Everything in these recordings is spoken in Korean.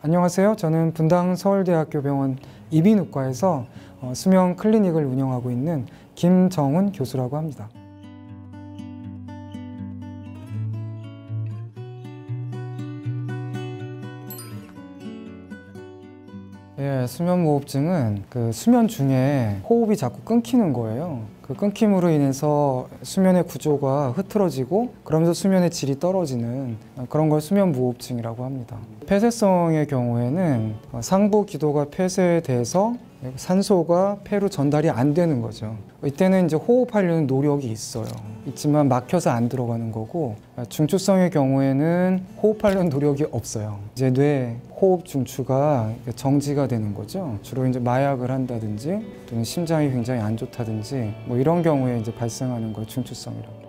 안녕하세요. 저는 분당 서울대학교 병원 이비인후과에서 수면 클리닉을 운영하고 있는 김정훈 교수라고 합니다. 예, 수면무호흡증은 수면 중에 호흡이 자꾸 끊기는 거예요. 그 끊김으로 인해서 수면의 구조가 흐트러지고 그러면서 수면의 질이 떨어지는 그런 걸 수면무호흡증이라고 합니다. 폐쇄성의 경우에는 상부 기도가 폐쇄돼서 산소가 폐로 전달이 안 되는 거죠. 이때는 이제 호흡하려는 노력이 있지만 막혀서 안 들어가는 거고, 중추성의 경우에는 호흡하려는 노력이 없어요. 이제 뇌 호흡 중추가 정지가 되는 거죠. 주로 이제 마약을 한다든지 또는 심장이 굉장히 안 좋다든지 뭐 이런 경우에 이제 발생하는 걸 중추성이라고.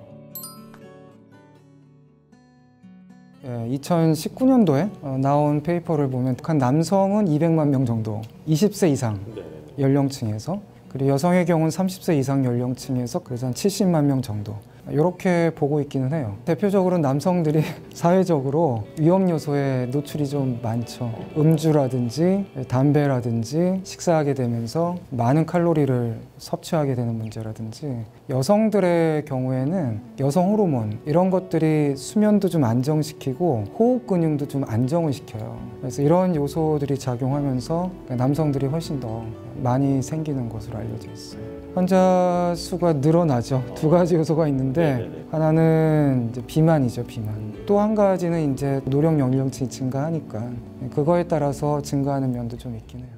2019년도에 나온 페이퍼를 보면 한 남성은 200만 명 정도, 20세 이상 연령층에서, 그리고 여성의 경우는 30세 이상 연령층에서 그래서 한 70만 명 정도 이렇게 보고 있기는 해요. 대표적으로 남성들이 사회적으로 위험 요소에 노출이 좀 많죠. 음주라든지 담배라든지 식사하게 되면서 많은 칼로리를 섭취하게 되는 문제라든지, 여성들의 경우에는 여성 호르몬 이런 것들이 수면도 좀 안정시키고 호흡 근육도 좀 안정을 시켜요. 그래서 이런 요소들이 작용하면서 남성들이 훨씬 더 많이 생기는 것으로 알려져 있어요. 환자 수가 늘어나죠. 두 가지 요소가 있는데, 하나는 이제 비만이죠, 비만. 또 한 가지는 이제 노령 연령층이 증가하니까 그거에 따라서 증가하는 면도 좀 있긴 해요.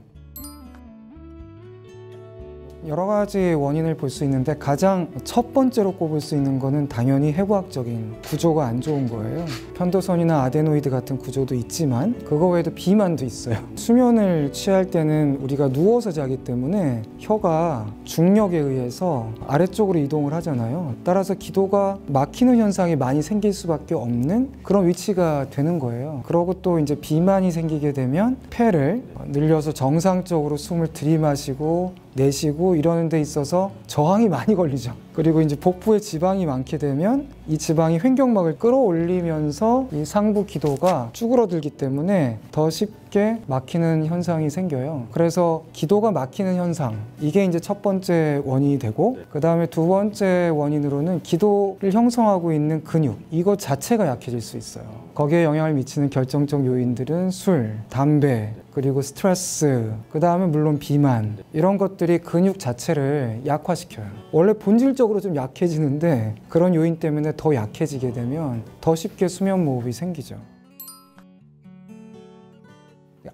여러 가지 원인을 볼 수 있는데 가장 첫 번째로 꼽을 수 있는 거는 당연히 해부학적인 구조가 안 좋은 거예요. 편도선이나 아데노이드 같은 구조도 있지만 그거 외에도 비만도 있어요. 수면을 취할 때는 우리가 누워서 자기 때문에 혀가 중력에 의해서 아래쪽으로 이동을 하잖아요. 따라서 기도가 막히는 현상이 많이 생길 수밖에 없는 그런 위치가 되는 거예요. 그러고 또 이제 비만이 생기게 되면 폐를 늘려서 정상적으로 숨을 들이마시고 내쉬고 이러는 데 있어서 저항이 많이 걸리죠. 그리고 이제 복부에 지방이 많게 되면 이 지방이 횡격막을 끌어올리면서 이 상부 기도가 쭈그러들기 때문에 더 쉽게 막히는 현상이 생겨요. 그래서 기도가 막히는 현상, 이게 이제 첫 번째 원인이 되고, 그 다음에 두 번째 원인으로는 기도를 형성하고 있는 근육, 이거 자체가 약해질 수 있어요. 거기에 영향을 미치는 결정적 요인들은 술, 담배, 그리고 스트레스, 그 다음에 물론 비만, 이런 것들이 근육 자체를 약화시켜요. 원래 본질적으로 좀 약해지는데 그런 요인 때문에 더 약해지게 되면 더 쉽게 수면무호흡이 생기죠.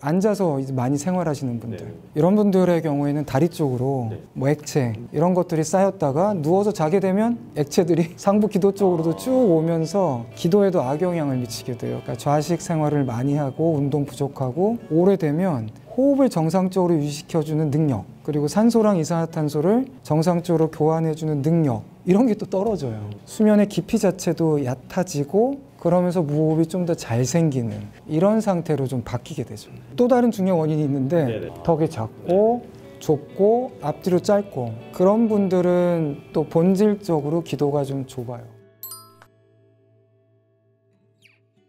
앉아서 이제 많이 생활하시는 분들, 이런 분들의 경우에는 다리 쪽으로 뭐 액체 이런 것들이 쌓였다가 누워서 자게 되면 액체들이 상부 기도 쪽으로도 쭉 오면서 기도에도 악영향을 미치게 돼요. 그러니까 좌식 생활을 많이 하고 운동 부족하고 오래되면 호흡을 정상적으로 유지시켜주는 능력, 그리고 산소랑 이산화탄소를 정상적으로 교환해주는 능력, 이런 게 또 떨어져요. 수면의 깊이 자체도 얕아지고 그러면서 무호흡이 좀 더 잘 생기는 이런 상태로 좀 바뀌게 되죠. 또 다른 중요한 원인이 있는데, 턱이 작고 좁고 앞뒤로 짧고 그런 분들은 또 본질적으로 기도가 좀 좁아요.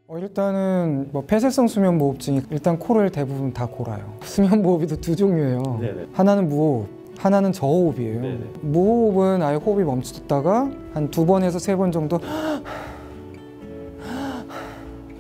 일단은 폐쇄성 수면무호흡증이 일단 코를 대부분 다 골아요. 수면무호흡이 두 종류예요. 하나는 무호흡, 하나는 저호흡이에요. 무호흡은 아예 호흡이 멈추다가 한 2번에서 3번 정도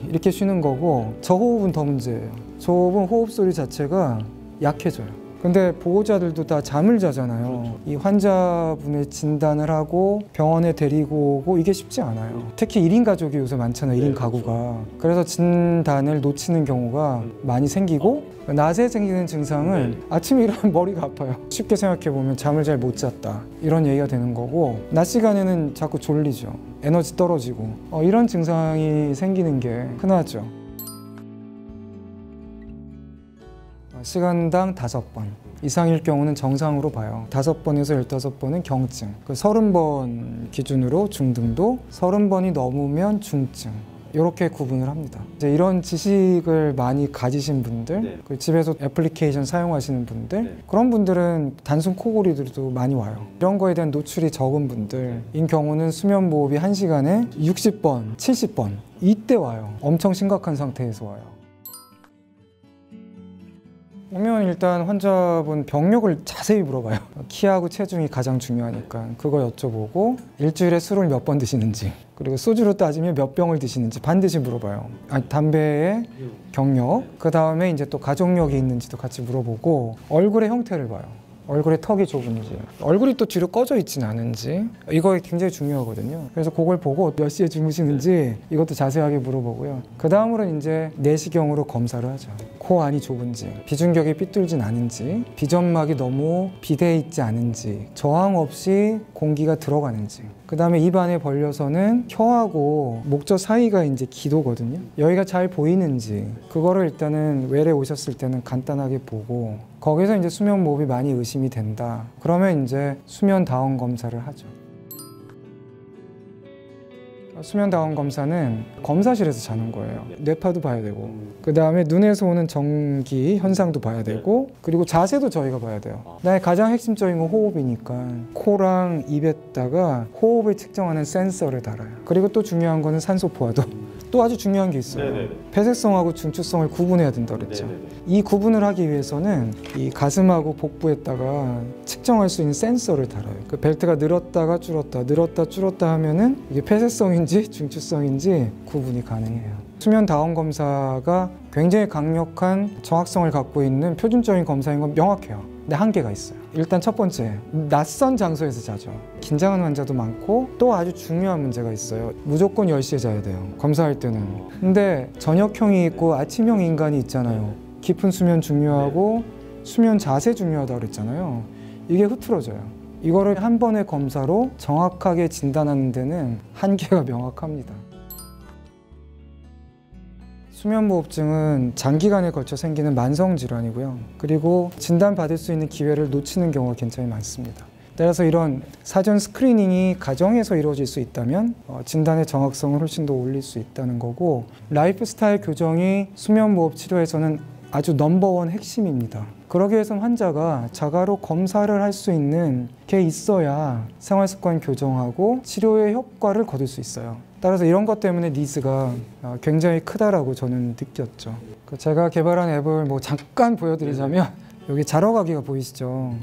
이렇게 쉬는 거고, 저호흡은 더 문제예요. 저호흡은 호흡 소리 자체가 약해져요. 근데 보호자들도 다 잠을 자잖아요. 이 환자분의 진단을 하고 병원에 데리고 오고 이게 쉽지 않아요. 특히 1인 가족이 요새 많잖아요. 1인 가구가. 그래서 진단을 놓치는 경우가 많이 생기고, 낮에 생기는 증상은 아침에 일어나면 머리가 아파요. 쉽게 생각해보면 잠을 잘 못 잤다 이런 얘기가 되는 거고, 낮 시간에는 자꾸 졸리죠. 에너지 떨어지고 이런 증상이 생기는 게 흔하죠. 시간당 5번 이상일 경우는 정상으로 봐요. 5번에서 15번은 경증, 30번 기준으로 중등도, 30번이 넘으면 중증, 이렇게 구분을 합니다. 이제 이런 지식을 많이 가지신 분들, 그 집에서 애플리케이션 사용하시는 분들, 그런 분들은 단순 코골이들도 많이 와요. 이런 거에 대한 노출이 적은 분들인 경우는 수면 무호흡이 1시간에 60번, 70번 이때 와요. 엄청 심각한 상태에서 와요. 오면 일단 환자분 병력을 자세히 물어봐요. 키하고 체중이 가장 중요하니까 그거 여쭤보고 일주일에 술을 몇 번 드시는지, 그리고 소주로 따지면 몇 병을 드시는지 반드시 물어봐요. 아니, 담배의 경력, 그 다음에 이제 또 가족력이 있는지도 같이 물어보고 얼굴의 형태를 봐요. 얼굴에 턱이 좁은지, 얼굴이 또 뒤로 꺼져 있지는 않은지, 이거 굉장히 중요하거든요. 그래서 그걸 보고 몇 시에 주무시는지 이것도 자세하게 물어보고요. 그 다음으로는 이제 내시경으로 검사를 하죠. 코 안이 좁은지, 비중격이 삐뚤진 않은지, 비점막이 너무 비대해 있지 않은지, 저항 없이 공기가 들어가는지, 그 다음에 입 안에 벌려서는 혀하고 목젖 사이가 이제 기도거든요. 여기가 잘 보이는지, 그거를 일단은 외래 오셨을 때는 간단하게 보고, 거기서 이제 수면 무호흡이 많이 의심이 된다. 그러면 이제 수면 다원 검사를 하죠. 수면 다원 검사는 검사실에서 자는 거예요. 뇌파도 봐야 되고, 그 다음에 눈에서 오는 전기 현상도 봐야 되고, 그리고 자세도 저희가 봐야 돼요. 그다음에 가장 핵심적인 건 호흡이니까 코랑 입에다가 호흡을 측정하는 센서를 달아요. 그리고 또 중요한 거는 산소 포화도. 또 아주 중요한 게 있어요. 폐쇄성하고 중추성을 구분해야 된다 그랬죠. 이 구분을 하기 위해서는 이 가슴하고 복부에다가 측정할 수 있는 센서를 달아요. 그 벨트가 늘었다가 줄었다, 늘었다 줄었다 하면은 이게 폐쇄성인지 중추성인지 구분이 가능해요. 수면 다원 검사가 굉장히 강력한 정확성을 갖고 있는 표준적인 검사인 건 명확해요. 근데 한계가 있어요. 일단 첫 번째, 낯선 장소에서 자죠. 긴장하는 환자도 많고, 또 아주 중요한 문제가 있어요. 무조건 10시에 자야 돼요, 검사할 때는. 근데 저녁형이 있고 아침형 인간이 있잖아요. 깊은 수면 중요하고 수면 자세 중요하다고 그랬잖아요. 이게 흐트러져요. 이거를 한 번의 검사로 정확하게 진단하는 데는 한계가 명확합니다. 수면무호흡증은 장기간에 걸쳐 생기는 만성질환이고요. 그리고 진단받을 수 있는 기회를 놓치는 경우가 굉장히 많습니다. 따라서 이런 사전 스크리닝이 가정에서 이루어질 수 있다면 진단의 정확성을 훨씬 더 올릴 수 있다는 거고, 라이프 스타일 교정이 수면무호흡 치료에서는 아주 넘버원 핵심입니다. 그러기 위해서는 환자가 자가로 검사를 할 수 있는 게 있어야 생활습관 교정하고 치료의 효과를 거둘 수 있어요. 따라서 이런 것 때문에 니즈가 굉장히 크다라고 저는 느꼈죠. 제가 개발한 앱을 뭐 잠깐 보여드리자면, 여기 자러 가기가 보이시죠?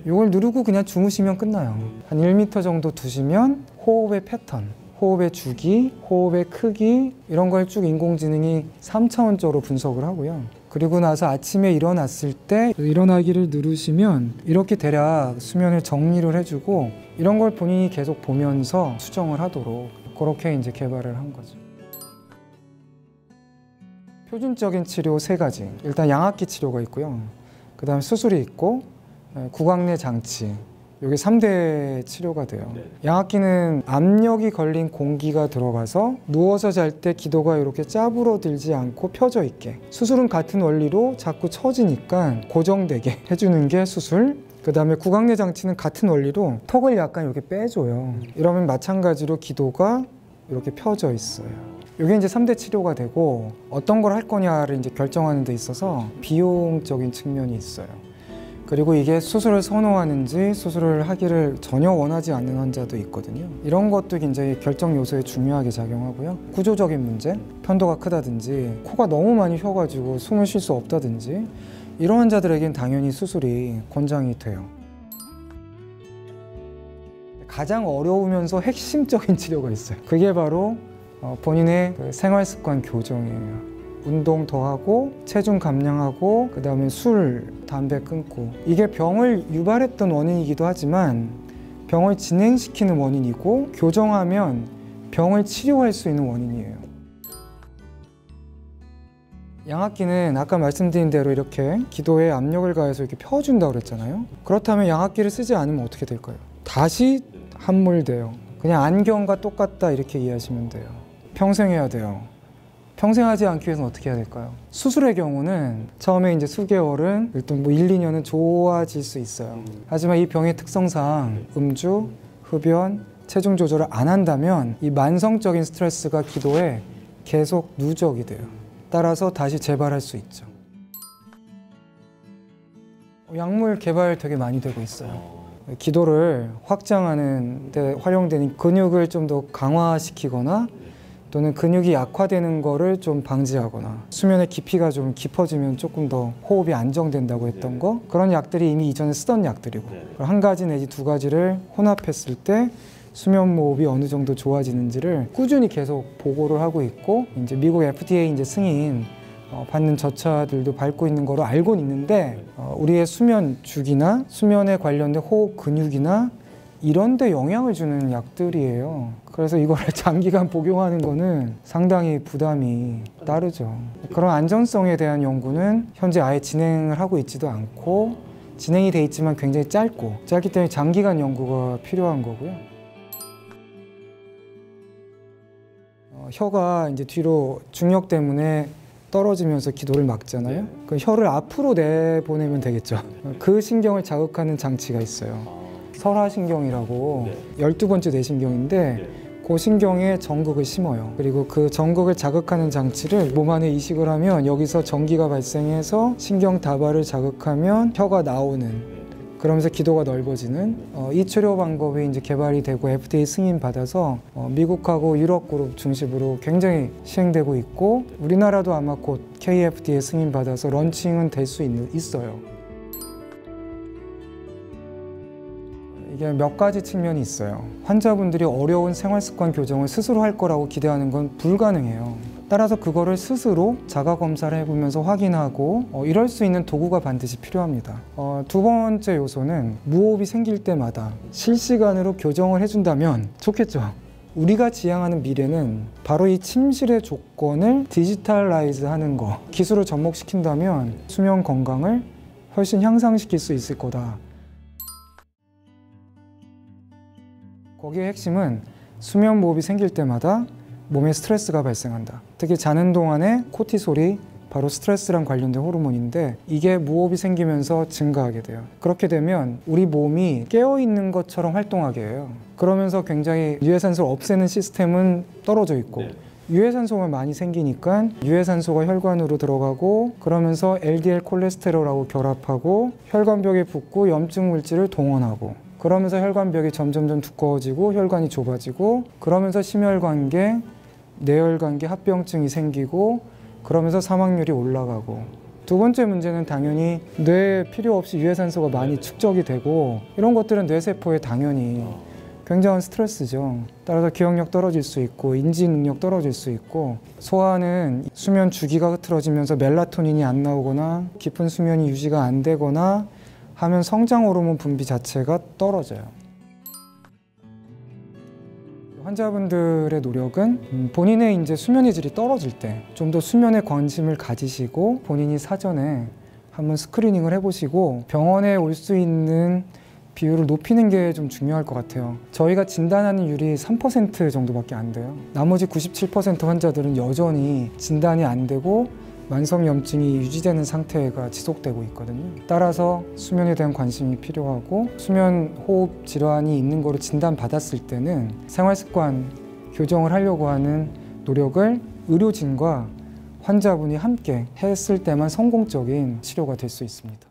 이걸 누르고 그냥 주무시면 끝나요. 한 1m 정도 두시면 호흡의 패턴, 호흡의 주기, 호흡의 크기, 이런 걸 쭉 인공지능이 3차원적으로 분석을 하고요. 그리고 나서 아침에 일어났을 때 일어나기를 누르시면 이렇게 대략 수면을 정리를 해주고, 이런 걸 본인이 계속 보면서 수정을 하도록 그렇게 이제 개발을 한 거죠. 표준적인 치료 3가지. 일단 양압기 치료가 있고요. 그 다음에 수술이 있고, 구강내 장치. 이게 3대 치료가 돼요. 양압기는 압력이 걸린 공기가 들어가서 누워서 잘 때 기도가 이렇게 짜부러들지 않고 펴져 있게, 수술은 같은 원리로 자꾸 처지니까 고정되게 해주는 게 수술. 그 다음에 구강내 장치는 같은 원리로 턱을 약간 이렇게 빼줘요. 이러면 마찬가지로 기도가 이렇게 펴져 있어요. 이게 이제 3대 치료가 되고, 어떤 걸 할 거냐를 이제 결정하는 데 있어서 비용적인 측면이 있어요. 그리고 이게 수술을 선호하는지 수술을 하기를 전혀 원하지 않는 환자도 있거든요. 이런 것도 굉장히 결정 요소에 중요하게 작용하고요. 구조적인 문제, 편도가 크다든지 코가 너무 많이 휘어가지고 숨을 쉴 수 없다든지, 이런 환자들에겐 당연히 수술이 권장이 돼요. 가장 어려우면서 핵심적인 치료가 있어요. 그게 바로 본인의 생활습관 교정이에요. 운동 더 하고, 체중 감량하고, 그 다음에 술, 담배 끊고. 이게 병을 유발했던 원인이기도 하지만 병을 진행시키는 원인이고, 교정하면 병을 치료할 수 있는 원인이에요. 양압기는 아까 말씀드린 대로 이렇게 기도에 압력을 가해서 이렇게 펴준다고 그랬잖아요. 그렇다면 양압기를 쓰지 않으면 어떻게 될까요? 다시 함몰돼요. 그냥 안경과 똑같다 이렇게 이해하시면 돼요. 평생 해야 돼요. 평생 하지 않기 위해서는 어떻게 해야 될까요? 수술의 경우는 처음에 이제 수개월은 일단 뭐 1, 2년은 좋아질 수 있어요. 하지만 이 병의 특성상 음주, 흡연, 체중 조절을 안 한다면 이 만성적인 스트레스가 기도에 계속 누적이 돼요. 따라서 다시 재발할 수 있죠. 약물 개발 되게 많이 되고 있어요. 기도를 확장하는 데 활용되는 근육을 좀 더 강화시키거나 또는 근육이 약화되는 거를 좀 방지하거나 수면의 깊이가 좀 깊어지면 조금 더 호흡이 안정된다고 했던 거, 그런 약들이 이미 이전에 쓰던 약들이고, 한 가지 내지 두 가지를 혼합했을 때 수면 호흡이 어느 정도 좋아지는지를 꾸준히 계속 보고를 하고 있고, 이제 미국 FDA 이제 승인 받는 절차들도 밟고 있는 거로 알고는 있는데, 우리의 수면 주기나 수면에 관련된 호흡 근육이나 이런 데 영향을 주는 약들이에요. 그래서 이거를 장기간 복용하는 거는 상당히 부담이 따르죠. 그런 안전성에 대한 연구는 현재 아예 진행을 하고 있지도 않고, 진행이 돼 있지만 굉장히 짧기 때문에 장기간 연구가 필요한 거고요. 혀가 이제 뒤로 중력 때문에 떨어지면서 기도를 막잖아요. 그 혀를 앞으로 내보내면 되겠죠. 그 신경을 자극하는 장치가 있어요. 설하신경이라고 12번째 뇌신경인데 그 신경에 전극을 심어요. 그리고 그 전극을 자극하는 장치를 몸 안에 이식을 하면 여기서 전기가 발생해서 신경 다발을 자극하면 혀가 나오는, 그러면서 기도가 넓어지는 이 치료 방법이 이제 개발이 되고 FDA 승인 받아서 미국하고 유럽 그룹 중심으로 굉장히 시행되고 있고, 우리나라도 아마 곧 KFDA 승인 받아서 런칭은 될 수 있어요. 이게 몇 가지 측면이 있어요. 환자분들이 어려운 생활습관 교정을 스스로 할 거라고 기대하는 건 불가능해요. 따라서 그거를 스스로 자가검사를 해보면서 확인하고 이럴 수 있는 도구가 반드시 필요합니다. 두 번째 요소는 무호흡이 생길 때마다 실시간으로 교정을 해준다면 좋겠죠. 우리가 지향하는 미래는 바로 이 침실의 조건을 디지털라이즈 하는 거, 기술을 접목시킨다면 수면 건강을 훨씬 향상시킬 수 있을 거다. 거기에 핵심은 수면 무호흡이 생길 때마다 몸에 스트레스가 발생한다. 특히 자는 동안에 코티솔이 바로 스트레스랑 관련된 호르몬인데, 이게 무호흡이 생기면서 증가하게 돼요. 그렇게 되면 우리 몸이 깨어있는 것처럼 활동하게 해요. 그러면서 굉장히 유해산소를 없애는 시스템은 떨어져 있고, 유해산소가 많이 생기니까 유해산소가 혈관으로 들어가고, 그러면서 LDL 콜레스테롤하고 결합하고 혈관벽에 붙고 염증 물질을 동원하고, 그러면서 혈관벽이 점점점 두꺼워지고 혈관이 좁아지고, 그러면서 심혈관계, 뇌혈관계 합병증이 생기고, 그러면서 사망률이 올라가고. 두 번째 문제는 당연히 뇌에 필요 없이 유해산소가 많이 축적이 되고, 이런 것들은 뇌세포에 당연히 굉장한 스트레스죠. 따라서 기억력 떨어질 수 있고, 인지 능력 떨어질 수 있고, 소화는 수면 주기가 흐트러지면서 멜라토닌이 안 나오거나 깊은 수면이 유지가 안 되거나 하면 성장 호르몬 분비 자체가 떨어져요. 환자분들의 노력은 본인의 이제 수면의 질이 떨어질 때 좀 더 수면에 관심을 가지시고, 본인이 사전에 한번 스크리닝을 해보시고 병원에 올 수 있는 비율을 높이는 게 좀 중요할 것 같아요. 저희가 진단하는 율이 3% 정도밖에 안 돼요. 나머지 97% 환자들은 여전히 진단이 안 되고 만성염증이 유지되는 상태가 지속되고 있거든요. 따라서 수면에 대한 관심이 필요하고, 수면 호흡 질환이 있는 거로 진단받았을 때는 생활습관 교정을 하려고 하는 노력을 의료진과 환자분이 함께 했을 때만 성공적인 치료가 될 수 있습니다.